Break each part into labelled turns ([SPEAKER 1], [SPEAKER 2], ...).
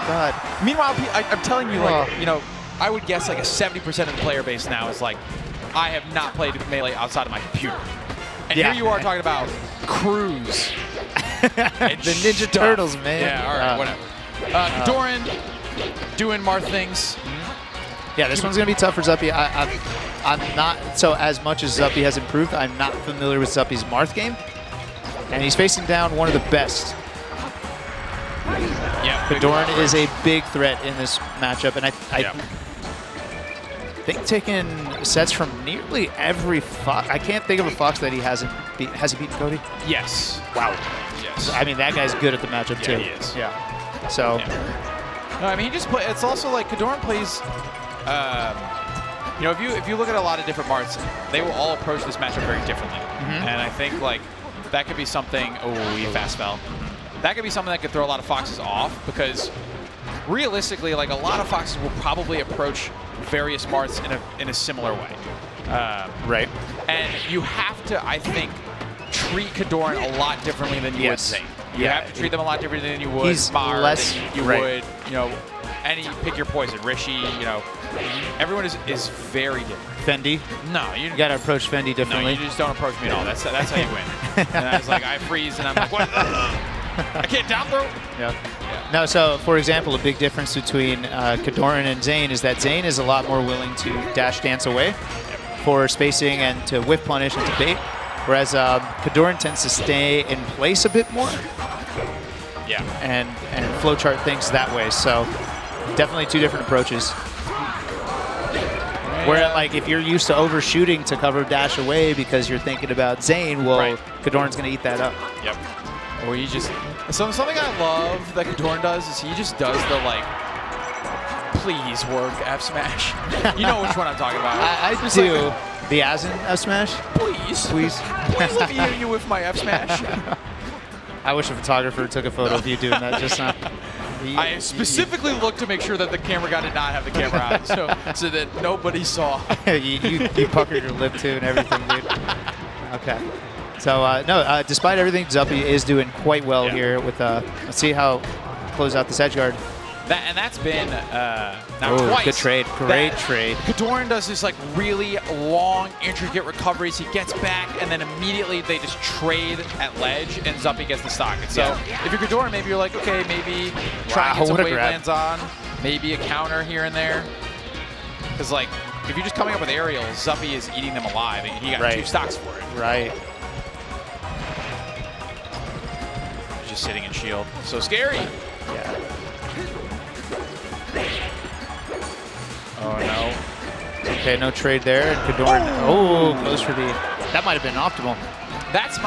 [SPEAKER 1] God.
[SPEAKER 2] Meanwhile, I'm telling you, like, you know, I would guess like a 70% of the player base now is like, I have not played Melee outside of my computer. And here you are talking about crews.
[SPEAKER 1] And the Ninja Turtles, man.
[SPEAKER 2] Yeah, all right, whatever. Kodorin doing Marth things.
[SPEAKER 1] Yeah, this one's going to be tough for Zuppy. I'm not, so as much as Zuppy has improved, I'm not familiar with Zuppy's Marth game. And he's facing down one of the best.
[SPEAKER 2] Yeah,
[SPEAKER 1] Kodorin is a big threat in this matchup, and I think taking sets from nearly every Fox. I can't think of a Fox that he hasn't beat. Has he beaten Cody?
[SPEAKER 2] Yes.
[SPEAKER 1] Wow.
[SPEAKER 2] Yes.
[SPEAKER 1] I mean, that guy's good at the matchup too.
[SPEAKER 2] He is.
[SPEAKER 1] Yeah. So.
[SPEAKER 2] Yeah. No, I mean, he just play. It's also like Kodorin plays. You know, if you look at a lot of different Marths, they will all approach this matchup very differently. And I think like that could be something. Oh, he fast fell. That could be something that could throw a lot of Foxes off, because realistically, like a lot of Foxes will probably approach various Marths in a similar way.
[SPEAKER 1] Right.
[SPEAKER 2] And you have to, I think, treat Kodorin a lot differently than you would Zane. You have to treat them a lot differently than you would
[SPEAKER 1] He's
[SPEAKER 2] Marth,
[SPEAKER 1] less,
[SPEAKER 2] than you would, you know, pick your poison. Rishi, you know, everyone is very different.
[SPEAKER 1] Fendi.
[SPEAKER 2] No, you
[SPEAKER 1] got to approach Fendi differently.
[SPEAKER 2] No, you just don't approach me at all. That's how you win. And I was like, I freeze, and I'm like, what? I can't down throw.
[SPEAKER 1] Yeah. No, so for example, a big difference between Kodorin and Zane is that Zane is a lot more willing to dash dance away for spacing and to whiff punish and to bait, whereas Kodorin tends to stay in place a bit more.
[SPEAKER 2] Yeah.
[SPEAKER 1] And flowchart things that way. So definitely two different approaches. Where like if you're used to overshooting to cover dash away because you're thinking about Zane, well, Kodorin's gonna eat that up.
[SPEAKER 2] Yep. Or he just something I love that Kodorin does is he just does the like, please work F smash. You know which one I'm talking about.
[SPEAKER 1] I do. Like, the Asin F smash.
[SPEAKER 2] Please.
[SPEAKER 1] Please
[SPEAKER 2] let me hit you with my F smash.
[SPEAKER 1] I wish a photographer took a photo of you doing that just now.
[SPEAKER 2] I specifically looked to make sure that the camera guy did not have the camera on, so that nobody saw.
[SPEAKER 1] you puckered your lip too and everything, dude. Okay. So no, despite everything, Zuppy is doing quite well here. With let's see how close out this edge guard.
[SPEAKER 2] That's been now twice.
[SPEAKER 1] Good trade, great trade.
[SPEAKER 2] Kodorin does this like really long, intricate recoveries. He gets back, and then immediately they just trade at ledge, and Zuppy gets the stock. And so if you're Kodorin, maybe you're like, okay, maybe try and get some wavelands on, maybe a counter here and there. Because like if you're just coming up with aerials, Zuppy is eating them alive, and he got 2 stocks for it.
[SPEAKER 1] Right.
[SPEAKER 2] He's just sitting in shield. So scary.
[SPEAKER 1] Yeah. Oh no. Okay, no trade there. And Kodorin, goes for the. That might have been optimal.
[SPEAKER 2] That's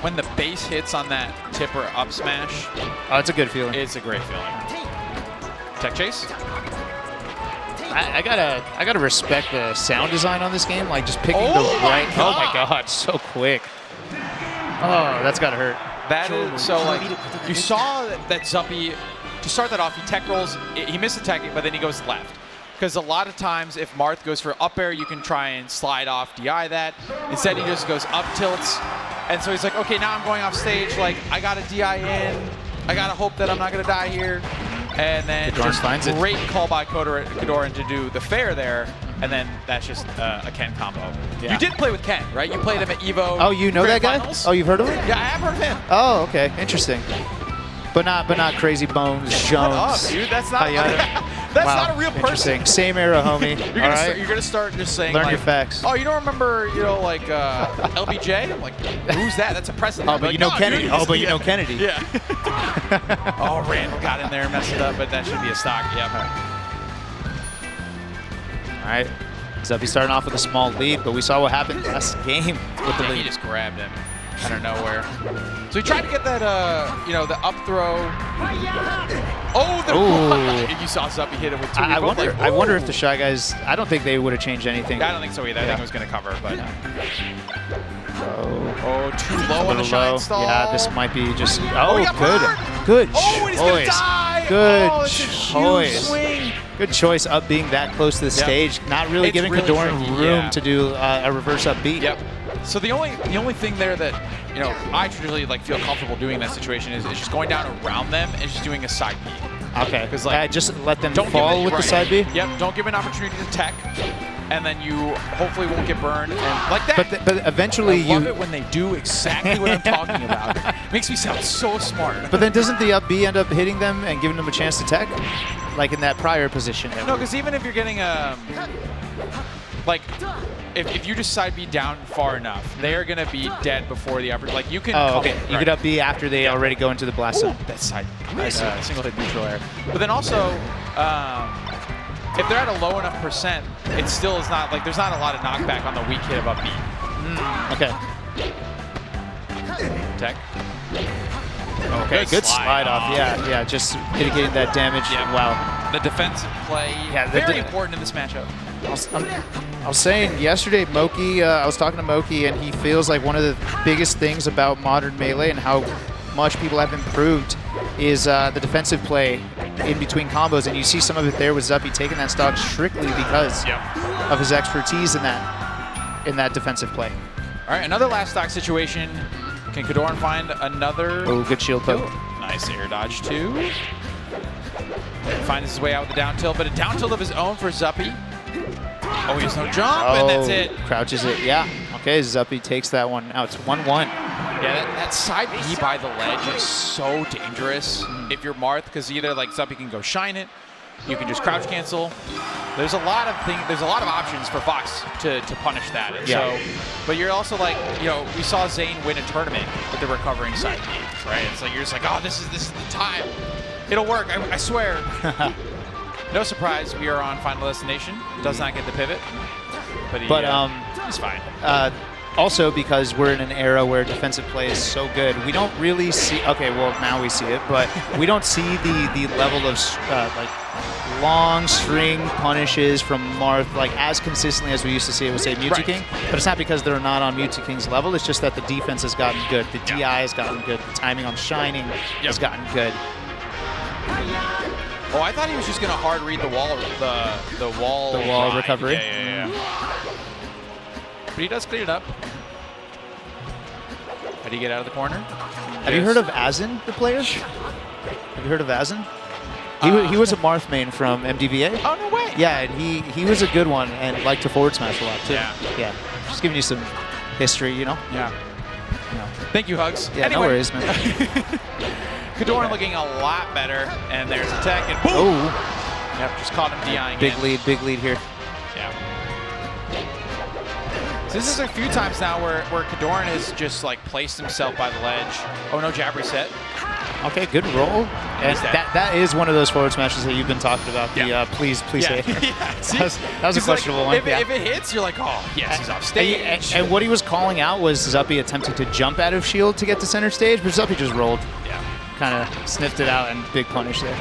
[SPEAKER 2] when the base hits on that tipper up smash.
[SPEAKER 1] Oh, it's a good feeling.
[SPEAKER 2] It's a great feeling. Tech chase.
[SPEAKER 1] I gotta respect the sound design on this game. Like just picking the right. Oh my god, so quick. Oh, that's gotta hurt.
[SPEAKER 2] That is so like you saw that Zuppy. To start that off, he tech rolls. He missed the teching, but then he goes left. Because a lot of times, if Marth goes for up air, you can try and slide off, DI that. Instead, he just goes up tilts. And so he's like, okay, now I'm going off stage. Like, I got to DI in. I got to hope that I'm not going to die here. And then just great call by Kodorin to do the fair there. And then that's just a Ken combo. Yeah. You did play with Ken, right? You played him at EVO.
[SPEAKER 1] Oh, you know that guy?
[SPEAKER 2] Finals?
[SPEAKER 1] Oh, you've heard of him?
[SPEAKER 2] Yeah, I have heard of him.
[SPEAKER 1] Oh, okay. Interesting. But not Crazy Bones Jones.
[SPEAKER 2] Shut up, dude. That's not not a real person.
[SPEAKER 1] Same era, homie.
[SPEAKER 2] You're gonna start just saying
[SPEAKER 1] learn
[SPEAKER 2] like,
[SPEAKER 1] your facts.
[SPEAKER 2] Oh, you don't remember, like LBJ? I'm like, who's that? That's a president.
[SPEAKER 1] Oh, but you know Kennedy. You know Kennedy.
[SPEAKER 2] Yeah. Oh, Randall got in there and messed it up, but that should be a stock. Yep.
[SPEAKER 1] All right. Zuppy starting off with a small lead, but we saw what happened last game with the lead.
[SPEAKER 2] He just grabbed him out of nowhere. So he tried to get that, the up throw. Oh, you saw Zuppy hit it with 2.
[SPEAKER 1] I wonder if the Shy Guys, I don't think they would have changed anything.
[SPEAKER 2] I don't think so either. I think it was going to cover, but. Too low on the shine stall.
[SPEAKER 1] Yeah, this might be just. Good
[SPEAKER 2] choice.
[SPEAKER 1] Good choice. Good choice up being that close to the stage, not really giving Kodorin room to do a reverse up beat.
[SPEAKER 2] Yep. So the only thing there that I traditionally feel comfortable doing in that situation is just going down around them and just doing a side beat.
[SPEAKER 1] Okay.
[SPEAKER 2] Because like,
[SPEAKER 1] just let them
[SPEAKER 2] don't
[SPEAKER 1] fall with the side B?
[SPEAKER 2] Yep, don't give an opportunity to tech, and then you hopefully won't get burned. And like that.
[SPEAKER 1] But eventually
[SPEAKER 2] I love it when they do exactly what I'm talking about. Makes me sound so smart.
[SPEAKER 1] But then doesn't the up B end up hitting them and giving them a chance to tech? Like in that prior position.
[SPEAKER 2] No, because even if you're getting like, if you just side B down far enough, they are going to be dead before the upper. Like, you can.
[SPEAKER 1] Oh, okay. You could up B after they already go into the blast zone.
[SPEAKER 2] That side. Nice. Single hit neutral air. But then also, if they're at a low enough percent, it still is not like there's not a lot of knockback on the weak hit of up B.
[SPEAKER 1] Okay.
[SPEAKER 2] Tech.
[SPEAKER 1] Okay, good slide off. Yeah, just mitigating that damage.
[SPEAKER 2] Yeah.
[SPEAKER 1] Wow.
[SPEAKER 2] The defensive play, very important in this matchup.
[SPEAKER 1] I was saying yesterday, Moki, I was talking to Moki, and he feels like one of the biggest things about modern Melee and how much people have improved is the defensive play in between combos, and you see some of it there with Zuppy taking that stock strictly because of his expertise in that defensive play.
[SPEAKER 2] All right, another last stock situation. Can Kodorin find another?
[SPEAKER 1] Oh, good shield poke.
[SPEAKER 2] Nice air dodge too. Finds his way out with the down tilt, but a down tilt of his own for Zuppy. Oh, he has no jump, and that's it.
[SPEAKER 1] Crouches it, yeah. Okay, Zuppy takes that one out. It's 1-1.
[SPEAKER 2] Yeah, that side B by the ledge is so dangerous if you're Marth, because either like Zuppy can go shine it, you can just crouch cancel. There's a lot of there's a lot of options for Fox to punish that. And so, but you're also like, you know, we saw Zane win a tournament with the recovering side B, right? It's like you're just like, oh, this is the time. It'll work. I swear. No surprise, we are on Final Destination. Does not get the pivot, but he's fine.
[SPEAKER 1] Also, because we're in an era where defensive play is so good, we don't really see. Okay, well now we see it, but we don't see the level of like long string punishes from Marth like as consistently as we used to see it with say Mewtwo King. But it's not because they're not on Mewtwo King's level. It's just that the defense has gotten good, the DI has gotten good, the timing on shining has gotten good.
[SPEAKER 2] Oh, I thought he was just gonna hard read the wall, the wall
[SPEAKER 1] recovery.
[SPEAKER 2] Yeah. But he does clean it up. How do you get out of the corner?
[SPEAKER 1] Have you heard of Azen, the player? Have you heard of Azen? He was a Marth main from MDVA.
[SPEAKER 2] Oh, no way.
[SPEAKER 1] Yeah, and he was a good one and liked to forward smash a lot too. Yeah. Just giving you some history, you know?
[SPEAKER 2] Yeah. Thank you, Hugs.
[SPEAKER 1] Yeah,
[SPEAKER 2] anyway.
[SPEAKER 1] no worries, man.
[SPEAKER 2] Kodorin looking a lot better, and there's a tech, and boom!
[SPEAKER 1] Oh.
[SPEAKER 2] Yep, just caught him DIing
[SPEAKER 1] Big lead here.
[SPEAKER 2] Yeah. So this is a few times now where Kodorin has just like placed himself by the ledge. Oh no, jab reset.
[SPEAKER 1] Okay, good roll. And that is one of those forward smashes that you've been talking about. The please hit. That was a questionable one.
[SPEAKER 2] If it hits, you're like, oh yes, he's off stage.
[SPEAKER 1] And what he was calling out was Zuppy attempting to jump out of shield to get to center stage, but Zuppy just rolled.
[SPEAKER 2] Yeah.
[SPEAKER 1] Kind of sniffed it out and big punish there.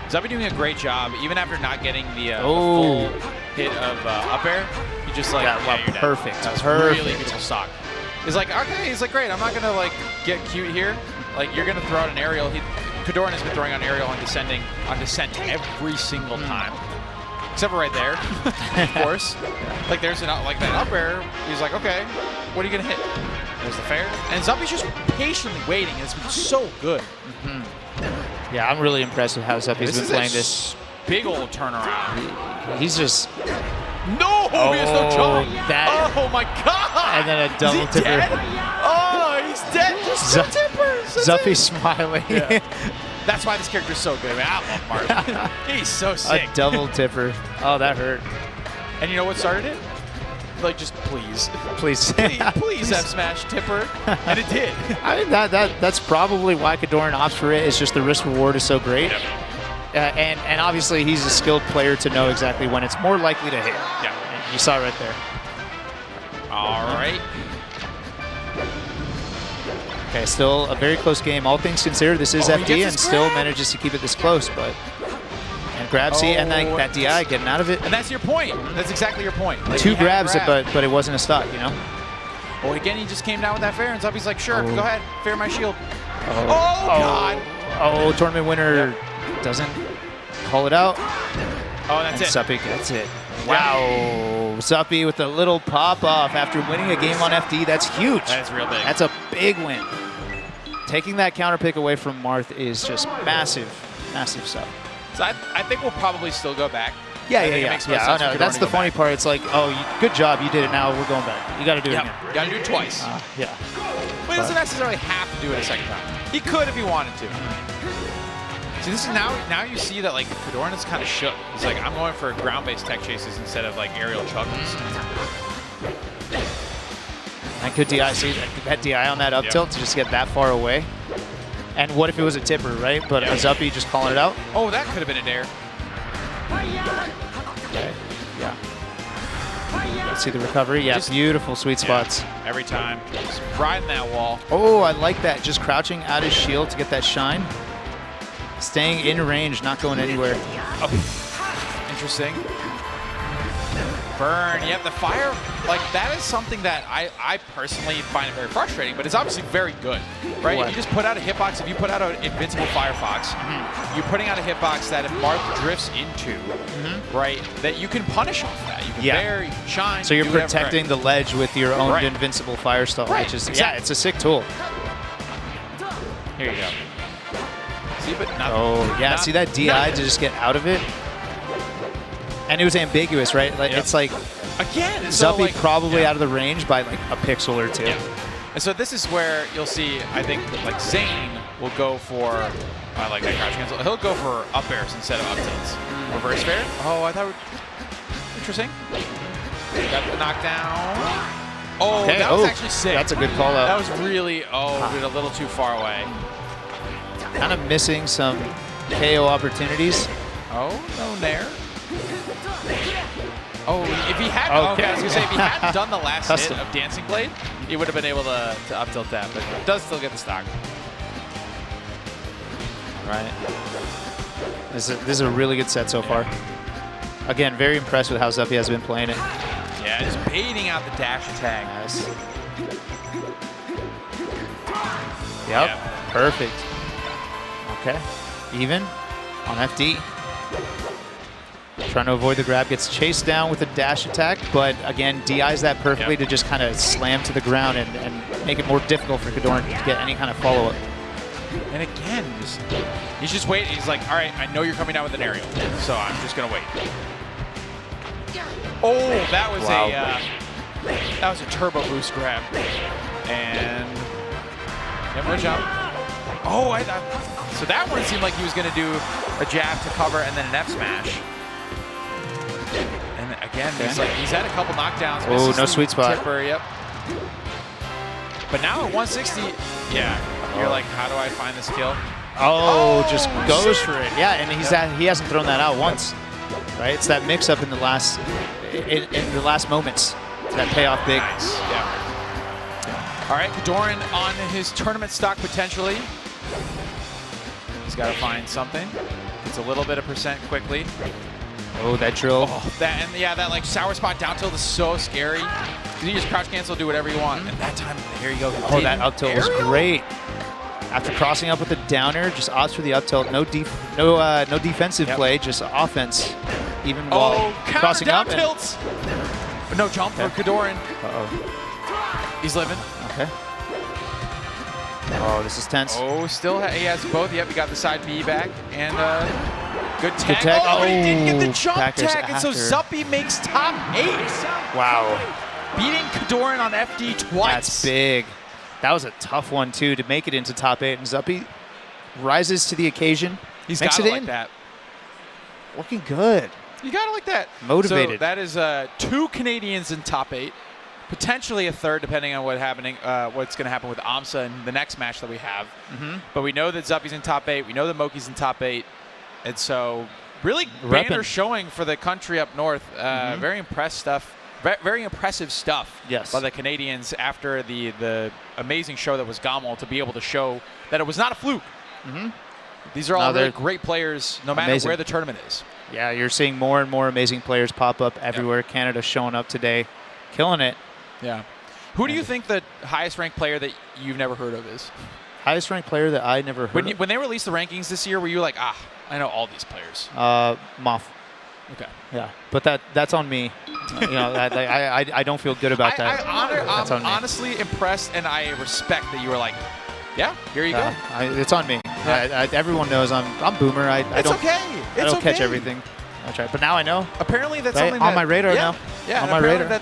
[SPEAKER 2] Zuppy doing a great job, even after not getting the full hit of up air. You just like, you're
[SPEAKER 1] perfect.
[SPEAKER 2] Dead. That was really beautiful stock. He's like, okay, he's like, great. I'm not gonna like get cute here. Like you're gonna throw out an aerial. Kodorin has been throwing on aerial on descent every single time, except for right there, of course. Like there's like that up air. He's like, okay, what are you gonna hit? There's the fair, and Zuppy's just patiently waiting. It's been so good.
[SPEAKER 1] Yeah, I'm really impressed with how Zuppy's been playing this.
[SPEAKER 2] Big old turnaround.
[SPEAKER 1] He's just.
[SPEAKER 2] No, he has no jump. Oh my God!
[SPEAKER 1] And then a double tipper.
[SPEAKER 2] Dead? Oh, he's dead. Just tipper.
[SPEAKER 1] Zuppy smiling.
[SPEAKER 2] Yeah. That's why this character's so good. I mean, I love Marth. He's so sick.
[SPEAKER 1] A double tipper. Oh, that hurt.
[SPEAKER 2] And you know what started it? Like, just please have smash tipper, and it did.
[SPEAKER 1] I mean, that's probably why Kodorin opts for it. It's just the risk reward is so great.
[SPEAKER 2] Yep.
[SPEAKER 1] And obviously he's a skilled player to know exactly when it's more likely to hit.
[SPEAKER 2] Yeah.
[SPEAKER 1] You saw right there.
[SPEAKER 2] All right.
[SPEAKER 1] Okay, still a very close game. All things considered, this is FD and still manages to keep it this close, but and grab C and then that DI getting out of it.
[SPEAKER 2] And that's your point. That's exactly your point. Like
[SPEAKER 1] Two grabs, but it wasn't a stock, you know?
[SPEAKER 2] Oh, again, he just came down with that fair, and Zuppy's like, sure, go ahead, fair my shield. Oh God.
[SPEAKER 1] Oh, tournament winner doesn't call it out.
[SPEAKER 2] Oh, that's it.
[SPEAKER 1] Zuppy gets it. Wow. Zuppy with a little pop-off after winning a game on FD. That's huge.
[SPEAKER 2] That is real big.
[SPEAKER 1] That's a big win. Taking that counter pick away from Marth is just massive. Massive stuff.
[SPEAKER 2] So I think we'll probably still go back.
[SPEAKER 1] Yeah,
[SPEAKER 2] I think it makes more sense for
[SPEAKER 1] no,
[SPEAKER 2] Kodorin
[SPEAKER 1] that's
[SPEAKER 2] to
[SPEAKER 1] the
[SPEAKER 2] go
[SPEAKER 1] funny
[SPEAKER 2] back.
[SPEAKER 1] part. It's like, oh, good job, you did it. Now we're going back. You got to do it again.
[SPEAKER 2] You got to do it twice.
[SPEAKER 1] Yeah.
[SPEAKER 2] But he doesn't necessarily have to do it a second time. He could if he wanted to. See, this is now you see that like Kodorin is kind of shook. He's like, I'm going for ground-based tech chases instead of like aerial chuckles.
[SPEAKER 1] And good DI. See that DI on that up tilt to just get that far away. And what if it was a tipper, right? But a Zuppy just calling it out.
[SPEAKER 2] Oh, that could have been a dare.
[SPEAKER 1] Okay. Yeah. Let's see the recovery. Yeah,
[SPEAKER 2] Just,
[SPEAKER 1] beautiful sweet spots.
[SPEAKER 2] Every time. Just riding that wall.
[SPEAKER 1] Oh, I like that. Just crouching out his shield to get that shine. Staying in range, not going anywhere.
[SPEAKER 2] Oh. Interesting. Burn. Yep, the fire, like that is something that I personally find it very frustrating, but it's obviously very good, right?
[SPEAKER 1] What?
[SPEAKER 2] If you just put out a hitbox, if you put out an invincible Firefox, you're putting out a hitbox that if Marth drifts into, right, that you can punish off that. You can bury, shine.
[SPEAKER 1] So you're
[SPEAKER 2] do whatever,
[SPEAKER 1] protecting the ledge with your own
[SPEAKER 2] Right.
[SPEAKER 1] invincible fire style,
[SPEAKER 2] Right,
[SPEAKER 1] which is,
[SPEAKER 2] exactly.
[SPEAKER 1] it's a sick tool.
[SPEAKER 2] Here you go. See, but nothing.
[SPEAKER 1] Oh, yeah, see that DI to just get out of it? And it was ambiguous, right? Like, it's like
[SPEAKER 2] Again, so
[SPEAKER 1] Zuppy
[SPEAKER 2] like,
[SPEAKER 1] probably out of the range by like a pixel or two.
[SPEAKER 2] And so this is where you'll see, I think, like Zane will go for, like that crouch cancel. He'll go for up airs instead of up tilts. Reverse fair. Oh, I thought, interesting. Got the knockdown. Oh,
[SPEAKER 1] Okay,
[SPEAKER 2] that was actually sick.
[SPEAKER 1] That's a good call out.
[SPEAKER 2] That was really, dude, a little too far away.
[SPEAKER 1] Kind of missing some KO opportunities.
[SPEAKER 2] Oh, no nair. Oh, if he had,
[SPEAKER 1] Okay.
[SPEAKER 2] I was gonna say if he hadn't done the last
[SPEAKER 1] Custom.
[SPEAKER 2] hit of Dancing Blade, he would have been able to up tilt that, but does still get the stock.
[SPEAKER 1] All right. This is a really good set so far. Again, very impressed with how Zuppy has been playing it.
[SPEAKER 2] Yeah, just baiting out the dash attack.
[SPEAKER 1] Nice. Yep. Perfect. Okay. Even on FD. Trying to avoid the grab, gets chased down with a dash attack, but again, DIs that perfectly to just kind of slam to the ground and make it more difficult for Kodorin to get any kind of follow-up.
[SPEAKER 2] And again, he's just waiting. He's like, all right, I know you're coming down with an aerial, so I'm just gonna wait. Oh, that was a turbo boost grab, and more jump. Oh, so that one seemed like he was gonna do a jab to cover and then an F smash. And again, he's had a couple knockdowns.
[SPEAKER 1] Oh, no sweet spot.
[SPEAKER 2] Tipper, yep. But now at 160, you're like, how do I find this kill?
[SPEAKER 1] Oh, just goes for it. Yeah, and he hasn't thrown that out once, right? It's that mix-up in the last moments that pay off big.
[SPEAKER 2] Nice. Yeah. All right, Kodorin on his tournament stock potentially. He's got to find something. It's a little bit of percent quickly.
[SPEAKER 1] Oh, that drill.
[SPEAKER 2] Oh, that like sour spot down tilt is so scary. You just crouch cancel, do whatever you want. And that time, here you go.
[SPEAKER 1] Oh, that up tilt was great. After crossing up with the downer, just odds for the up tilt. No defensive play, just offense. Even while crossing
[SPEAKER 2] down
[SPEAKER 1] up.
[SPEAKER 2] Tilts. But no jump for Kodorin.
[SPEAKER 1] Uh-oh.
[SPEAKER 2] He's living.
[SPEAKER 1] Okay. Oh, this is tense.
[SPEAKER 2] Oh, still he has both. Yep, he got the side B back and good tag.
[SPEAKER 1] Good tag.
[SPEAKER 2] Oh, but he didn't get the jump
[SPEAKER 1] Packers
[SPEAKER 2] tag, and so
[SPEAKER 1] after.
[SPEAKER 2] Zuppy makes top 8.
[SPEAKER 1] Wow.
[SPEAKER 2] Beating Kodorin on FD twice.
[SPEAKER 1] That's big. That was a tough one, too, to make it into top 8. And Zuppy rises to the occasion.
[SPEAKER 2] He's
[SPEAKER 1] makes
[SPEAKER 2] got
[SPEAKER 1] it
[SPEAKER 2] it like
[SPEAKER 1] in.
[SPEAKER 2] that.
[SPEAKER 1] Looking good.
[SPEAKER 2] You got it like that.
[SPEAKER 1] Motivated.
[SPEAKER 2] So that is 2 Canadians in top 8. Potentially a third, depending on what's going to happen with AMSA in the next match that we have. But we know that Zuppy's in top 8. We know that Moki's in top 8. And so really banner showing for the country up north. Very impressed stuff. Very impressive stuff by the Canadians after the amazing show that was Gamal to be able to show that it was not a fluke. These are all really great players, no matter where the tournament is.
[SPEAKER 1] Yeah, you're seeing more and more amazing players pop up everywhere. Canada showing up today, killing it.
[SPEAKER 2] Yeah. Who do you think the highest ranked player that you've never heard of is?
[SPEAKER 1] Highest ranked player that I never heard of?
[SPEAKER 2] When they released the rankings this year, were you like, I know all these players?
[SPEAKER 1] Moth.
[SPEAKER 2] Okay.
[SPEAKER 1] Yeah, but that's on me. You know, I don't feel good about that.
[SPEAKER 2] I'm honestly impressed, and I respect that you were like, yeah, here you go.
[SPEAKER 1] It's on me.
[SPEAKER 2] Yeah.
[SPEAKER 1] Everyone knows I'm boomer. I
[SPEAKER 2] It's
[SPEAKER 1] don't
[SPEAKER 2] okay.
[SPEAKER 1] I don't catch everything. I try, but now I know.
[SPEAKER 2] Apparently that's
[SPEAKER 1] Right?
[SPEAKER 2] something
[SPEAKER 1] On
[SPEAKER 2] that,
[SPEAKER 1] my radar
[SPEAKER 2] yeah,
[SPEAKER 1] now.
[SPEAKER 2] Yeah,
[SPEAKER 1] On
[SPEAKER 2] and
[SPEAKER 1] my
[SPEAKER 2] apparently
[SPEAKER 1] radar.